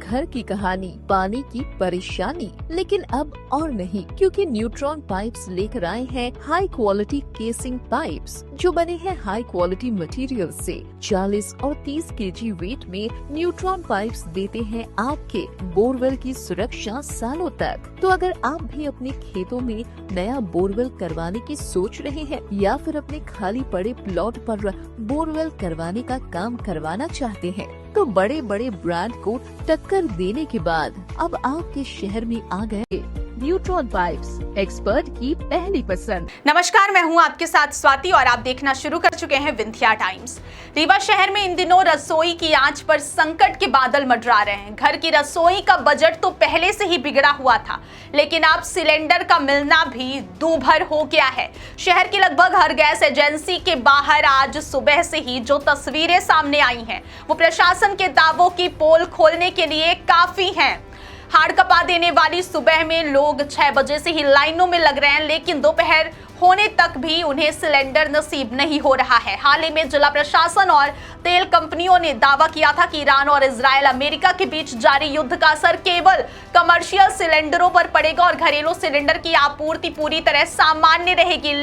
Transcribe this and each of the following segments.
घर की कहानी, पानी की परेशानी। लेकिन अब और नहीं, क्योंकि न्यूट्रॉन पाइप्स लेकर आए हैं हाई क्वालिटी केसिंग पाइप्स, जो बने हैं हाई क्वालिटी मटेरियल से। 40 और 30 केजी वेट में न्यूट्रॉन पाइप्स देते हैं आपके बोरवेल की सुरक्षा सालों तक। तो अगर आप भी अपने खेतों में नया बोरवेल करवाने की सोच रहे हैं या फिर अपने खाली पड़े प्लॉट पर बोरवेल करवाने का काम करवाना चाहते हैं, तो बड़े बड़े ब्रांड को टक्कर देने के बाद अब आपके शहर में आ गए न्यूट्रॉन पाइप्स, एक्सपर्ट की पहली पसंद। नमस्कार, मैं हूं आपके साथ स्वाति और आप देखना शुरू कर चुके हैं विंध्या टाइम्स। रीवा शहर में इन दिनों रसोई की आंच पर संकट के बादल मंडरा रहे हैं। घर की रसोई का बजट तो पहले से ही बिगड़ा हुआ था, लेकिन अब सिलेंडर का मिलना भी दूभर हो गया है। शहर की लगभग हर गैस एजेंसी के बाहर आज सुबह से ही जो तस्वीरें सामने आई हैं, वो प्रशासन के दावों की पोल खोलने के लिए काफी हैं। हाड़ कपा देने वाली सुबह में लोग 6 बजे से ही लाइनों में लग रहे हैं, लेकिन दोपहर होने तक भी उन्हें सिलेंडर नसीब नहीं हो रहा है। हाल ही में जिला प्रशासन और तेल कंपनियों ने दावा किया था कि ईरान और इजराइल अमेरिका के बीच जारी युद्ध का असर केवल कमर्शियल सिलेंडरों पर पड़ेगा और घरेलू सिलेंडर की आपूर्ति पूरी तरह सामान्य रहेगी।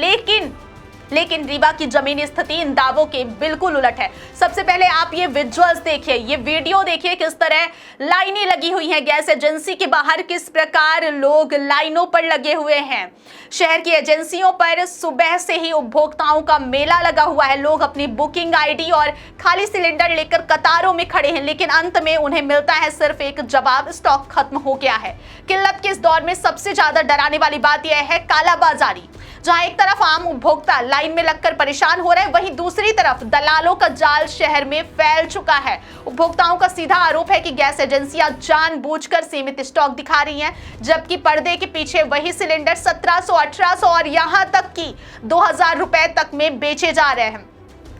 लेकिन रीवा की जमीनी स्थिति इन दावों के बिल्कुल उलट है। सबसे पहले आप ये विजुअल्स देखिए, ये वीडियो देखिए, किस तरह लाइनें लगी हुई हैं गैस एजेंसी के बाहर, किस प्रकार लोग लाइनों पर लगे हुए हैं। शहर की एजेंसियों पर सुबह से ही उपभोक्ताओं का मेला लगा हुआ है। लोग अपनी बुकिंग आईडी और खाली सिलेंडर लेकर कतारों में खड़े हैं, लेकिन अंत में उन्हें मिलता है सिर्फ एक जवाब, स्टॉक खत्म हो गया है। किल्लत के इस दौर में सबसे ज्यादा डराने वाली बात यह है कालाबाजारी। जहां एक तरफ आम उपभोक्ता लाइन में लगकर परेशान हो रहे हैं, वहीं दूसरी तरफ दलालों का जाल शहर में फैल चुका है। उपभोक्ताओं का सीधा आरोप है कि गैस एजेंसियां जानबूझकर सीमित स्टॉक दिखा रही हैं, जबकि पर्दे के पीछे वही सिलेंडर 1700, 1800 और यहां तक कि 2000 रुपए तक में बेचे जा रहे हैं।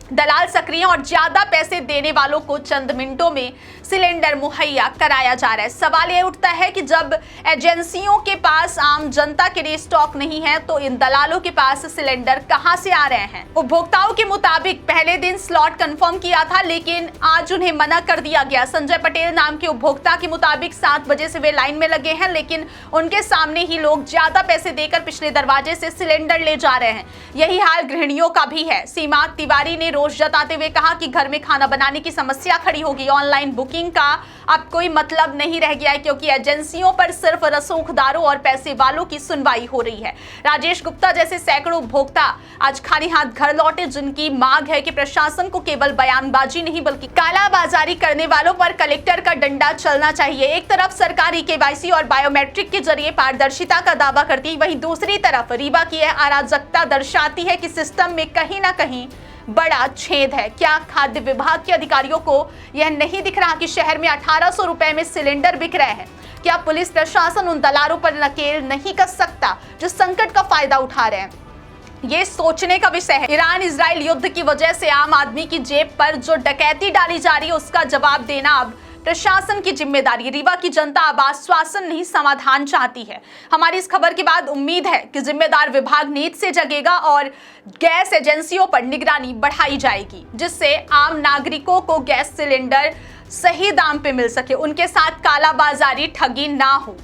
दलाल सक्रिय और ज्यादा पैसे देने वालों को चंद मिनटों में सिलेंडर मुहैया कराया जा रहा है। सवाल यह उठता है कि जब एजेंसियों के पास आम जनता के लिए स्टॉक नहीं है, तो इन दलालों के पास सिलेंडर कहां से आ रहे हैं। उपभोक्ताओं के मुताबिक पहले दिन स्लॉट कंफर्म किया था, लेकिन आज उन्हें मना कर दिया गया। संजय पटेल नाम के उपभोक्ता के मुताबिक 7 बजे से वे लाइन में लगे हैं, लेकिन उनके सामने ही लोग ज्यादा पैसे देकर पिछले दरवाजे से सिलेंडर ले जा रहे हैं। यही हाल गृहिणियों का भी है। सीमा तिवारी ने रोष जताते हुए कहा कि घर में खाना बनाने की समस्या खड़ी होगी। ऑनलाइन बुकिंग का अब कोई मतलब नहीं रह गया है, क्योंकि एजेंसियों पर सिर्फ रसूखदारों और पैसे वालों की सुनवाई हो रही है। राजेश गुप्ता जैसे सैकड़ों उपभोक्ता आज खाली हाथ घर लौटे, जिनकी मांग है कि प्रशासन को केवल बयानबाजी नहीं बल्कि कालाबाजारी करने वालों पर कलेक्टर का डंडा चलना चाहिए। एक तरफ सरकारी केवाईसी और बायोमेट्रिक के जरिए पारदर्शिता का दावा करती है, वहीं दूसरी तरफ रीवा की यह अराजकता दर्शाती है कि सिस्टम में कहीं ना कहीं बड़ा छेद है। क्या खाद्य विभाग के अधिकारियों को यह नहीं दिख रहा कि शहर में 1800 रुपए में सिलेंडर बिक रहे हैं? क्या पुलिस प्रशासन उन दलालों पर नकेल नहीं कस सकता जो संकट का फायदा उठा रहे हैं? ये सोचने का विषय है। ईरान इजराइल युद्ध की वजह से आम आदमी की जेब पर जो डकैती डाली जा रही है, उसका जवाब देना अब प्रशासन की जिम्मेदारी। रीवा की जनता अब आश्वासन नहीं, समाधान चाहती है। हमारी इस खबर के बाद उम्मीद है कि जिम्मेदार विभाग नींद से जगेगा और गैस एजेंसियों पर निगरानी बढ़ाई जाएगी, जिससे आम नागरिकों को गैस सिलेंडर सही दाम पे मिल सके, उनके साथ कालाबाजारी, ठगी ना हो।